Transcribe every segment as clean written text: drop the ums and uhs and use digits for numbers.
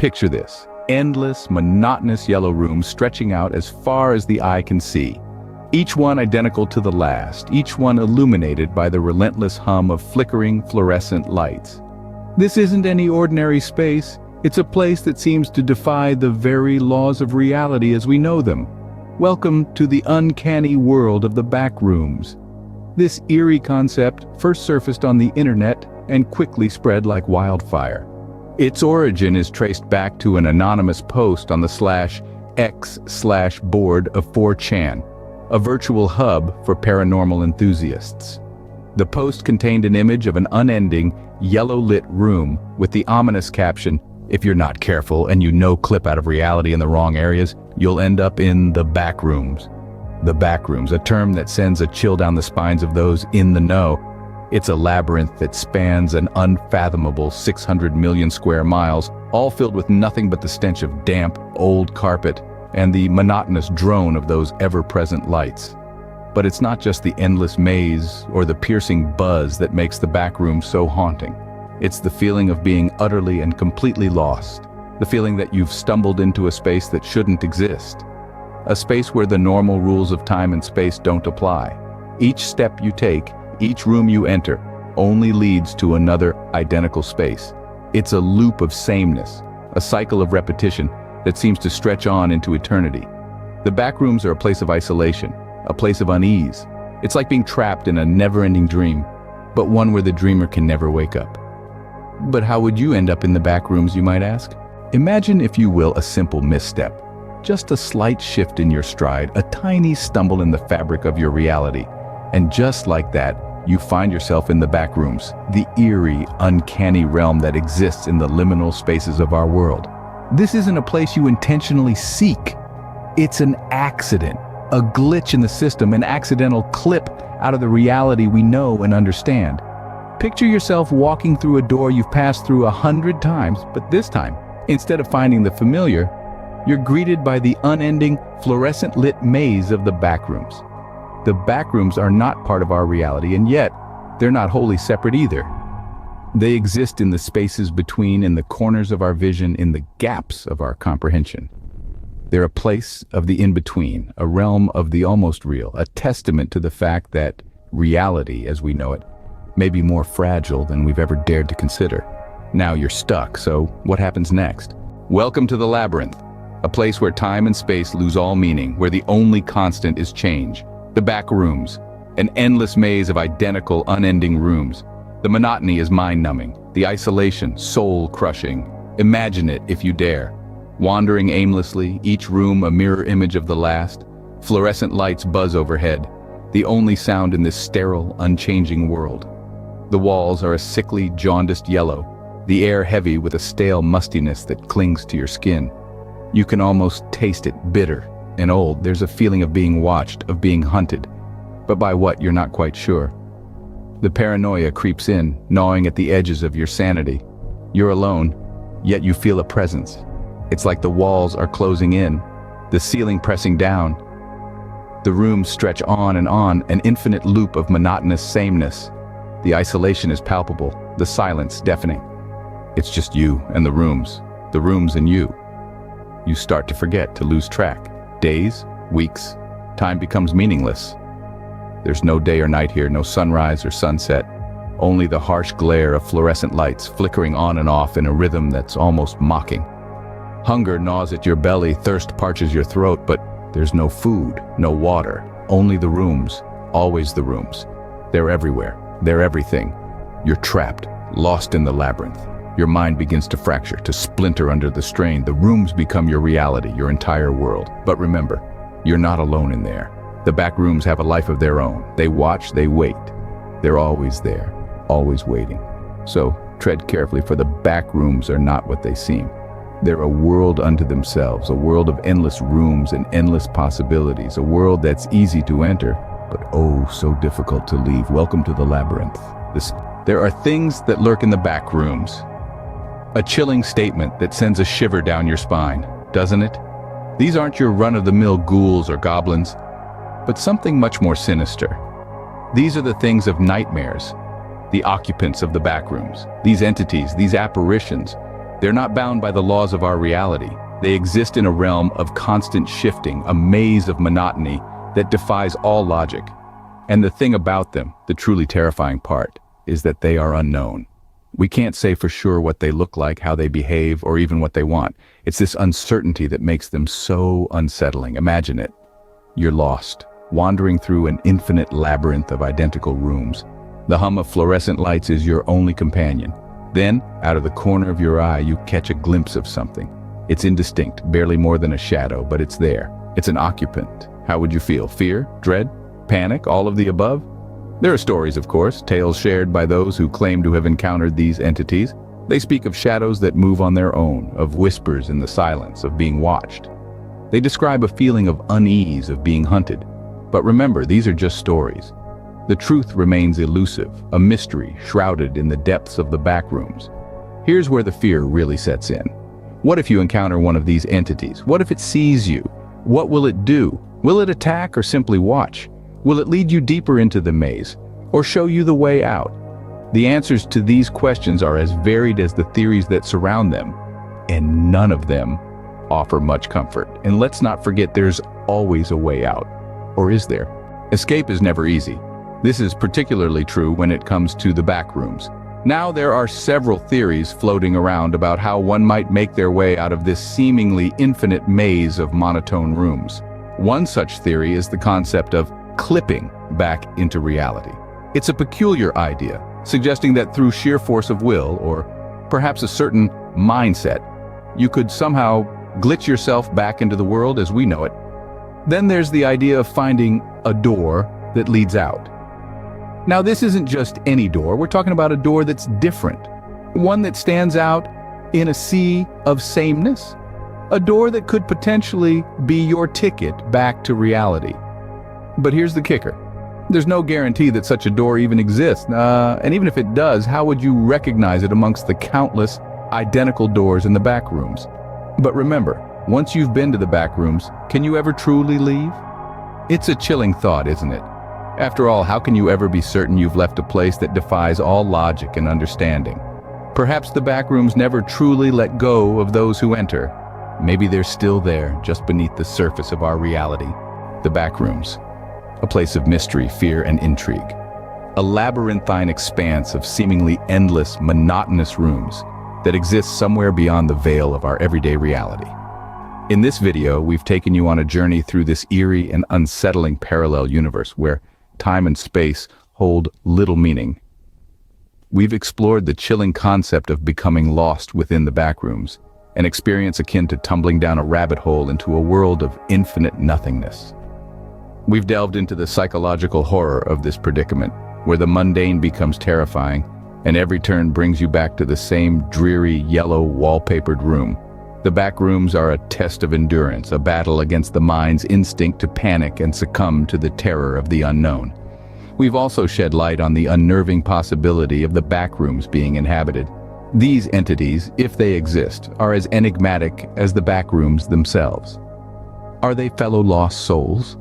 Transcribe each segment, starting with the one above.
Picture this: endless, monotonous yellow rooms stretching out as far as the eye can see. Each one identical to the last, each one illuminated by the relentless hum of flickering fluorescent lights. This isn't any ordinary space. It's a place that seems to defy the very laws of reality as we know them. Welcome to the uncanny world of the Backrooms. This eerie concept first surfaced on the internet and quickly spread like wildfire. Its origin is traced back to an anonymous post on the /x/board of 4chan, a virtual hub for paranormal enthusiasts. The post contained an image of an unending, yellow-lit room with the ominous caption, "If you're not careful and you clip out of reality in the wrong areas, you'll end up in the Backrooms." The Backrooms, a term that sends a chill down the spines of those in the know. It's a labyrinth that spans an unfathomable 600 million square miles, all filled with nothing but the stench of damp, old carpet and the monotonous drone of those ever-present lights. But it's not just the endless maze or the piercing buzz that makes the Backrooms so haunting. It's the feeling of being utterly and completely lost. The feeling that you've stumbled into a space that shouldn't exist. A space where the normal rules of time and space don't apply. Each step you take, each room you enter, only leads to another identical space. It's a loop of sameness, a cycle of repetition that seems to stretch on into eternity. The Backrooms are a place of isolation, a place of unease. It's like being trapped in a never-ending dream, but one where the dreamer can never wake up. But how would you end up in the Backrooms, you might ask? Imagine, if you will, a simple misstep. Just a slight shift in your stride, a tiny stumble in the fabric of your reality. And just like that, you find yourself in the Backrooms, the eerie, uncanny realm that exists in the liminal spaces of our world. This isn't a place you intentionally seek. It's an accident, a glitch in the system, an accidental clip out of the reality we know and understand. Picture yourself walking through a door you've passed through 100 times, but this time, instead of finding the familiar, you're greeted by the unending, fluorescent-lit maze of the Backrooms. The Backrooms are not part of our reality, and yet, they're not wholly separate either. They exist in the spaces between, in the corners of our vision, in the gaps of our comprehension. They're a place of the in-between, a realm of the almost real, a testament to the fact that reality, as we know it, may be more fragile than we've ever dared to consider. Now you're stuck, so what happens next? Welcome to the labyrinth. A place where time and space lose all meaning, where the only constant is change. The Backrooms, an endless maze of identical, unending rooms. The monotony is mind-numbing, the isolation, soul-crushing. Imagine it if you dare. Wandering aimlessly, each room a mirror image of the last. Fluorescent lights buzz overhead, the only sound in this sterile, unchanging world. The walls are a sickly, jaundiced yellow, the air heavy with a stale mustiness that clings to your skin. You can almost taste it, bitter and old. There's a feeling of being watched, of being hunted. But by what, you're not quite sure. The paranoia creeps in, gnawing at the edges of your sanity. You're alone, yet you feel a presence. It's like the walls are closing in, the ceiling pressing down. The rooms stretch on, an infinite loop of monotonous sameness. The isolation is palpable, the silence deafening. It's just you and the rooms and you. You start to forget, to lose track. Days, weeks, time becomes meaningless. There's no day or night here, no sunrise or sunset. Only the harsh glare of fluorescent lights flickering on and off in a rhythm that's almost mocking. Hunger gnaws at your belly, thirst parches your throat, but there's no food, no water, only the rooms, always the rooms. They're everywhere, they're everything. You're trapped, lost in the labyrinth. Your mind begins to fracture, to splinter under the strain. The rooms become your reality, your entire world. But remember, you're not alone in there. The Backrooms have a life of their own. They watch, they wait. They're always there, always waiting. So tread carefully, for the Backrooms are not what they seem. They're a world unto themselves, a world of endless rooms and endless possibilities, a world that's easy to enter, but oh, so difficult to leave. Welcome to the labyrinth. There are things that lurk in the Backrooms. A chilling statement that sends a shiver down your spine, doesn't it? These aren't your run-of-the-mill ghouls or goblins, but something much more sinister. These are the things of nightmares, the occupants of the Backrooms. These entities, these apparitions, They're not bound by the laws of our reality. They exist in a realm of constant shifting, a maze of monotony that defies all logic. And the thing about them, the truly terrifying part, is that they are unknown. We can't say for sure what they look like, how they behave, or even what they want. It's this uncertainty that makes them so unsettling. Imagine it. You're lost, wandering through an infinite labyrinth of identical rooms. The hum of fluorescent lights is your only companion. Then, out of the corner of your eye, you catch a glimpse of something. It's indistinct, barely more than a shadow, but it's there. It's an occupant. How would you feel? Fear? Dread? Panic? All of the above? There are stories, of course, tales shared by those who claim to have encountered these entities. They speak of shadows that move on their own, of whispers in the silence, of being watched. They describe a feeling of unease, of being hunted. But remember, these are just stories. The truth remains elusive, a mystery shrouded in the depths of the backrooms. Here's where the fear really sets in. What if you encounter one of these entities? What if it sees you? What will it do? Will it attack or simply watch? Will it lead you deeper into the maze, or show you the way out? The answers to these questions are as varied as the theories that surround them, and none of them offer much comfort. And let's not forget, there's always a way out. Or is there? Escape is never easy. This is particularly true when it comes to the backrooms. Now there are several theories floating around about how one might make their way out of this seemingly infinite maze of monotone rooms. One such theory is the concept of clipping back into reality. It's a peculiar idea, suggesting that through sheer force of will, or perhaps a certain mindset, you could somehow glitch yourself back into the world as we know it. Then there's the idea of finding a door that leads out. Now this isn't just any door, we're talking about a door that's different. One that stands out in a sea of sameness. A door that could potentially be your ticket back to reality. But here's the kicker. There's no guarantee that such a door even exists. And even if it does, how would you recognize it amongst the countless identical doors in the back rooms? But remember, once you've been to the back rooms, can you ever truly leave? It's a chilling thought, isn't it? After all, how can you ever be certain you've left a place that defies all logic and understanding? Perhaps the back rooms never truly let go of those who enter. Maybe they're still there, just beneath the surface of our reality. The back rooms. A place of mystery, fear, and intrigue. A labyrinthine expanse of seemingly endless, monotonous rooms that exists somewhere beyond the veil of our everyday reality. In this video, we've taken you on a journey through this eerie and unsettling parallel universe where time and space hold little meaning. We've explored the chilling concept of becoming lost within the backrooms, an experience akin to tumbling down a rabbit hole into a world of infinite nothingness. We've delved into the psychological horror of this predicament, where the mundane becomes terrifying, and every turn brings you back to the same dreary, yellow, wallpapered room. The back rooms are a test of endurance, a battle against the mind's instinct to panic and succumb to the terror of the unknown. We've also shed light on the unnerving possibility of the back rooms being inhabited. These entities, if they exist, are as enigmatic as the back rooms themselves. Are they fellow lost souls?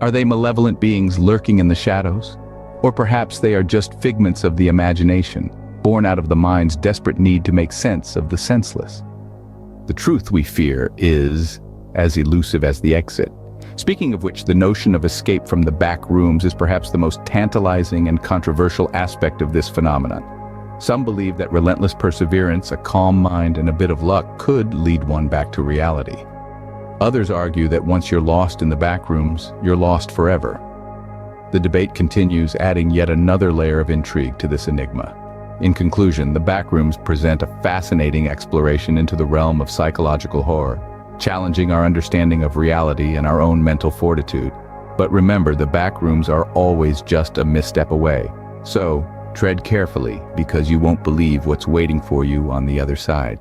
Are they malevolent beings lurking in the shadows? Or perhaps they are just figments of the imagination, born out of the mind's desperate need to make sense of the senseless. The truth, we fear, is as elusive as the exit. Speaking of which, the notion of escape from the back rooms is perhaps the most tantalizing and controversial aspect of this phenomenon. Some believe that relentless perseverance, a calm mind, and a bit of luck could lead one back to reality. Others argue that once you're lost in the back rooms, you're lost forever. The debate continues, adding yet another layer of intrigue to this enigma. In conclusion, the backrooms present a fascinating exploration into the realm of psychological horror, challenging our understanding of reality and our own mental fortitude. But remember, the backrooms are always just a misstep away. So, tread carefully, because you won't believe what's waiting for you on the other side.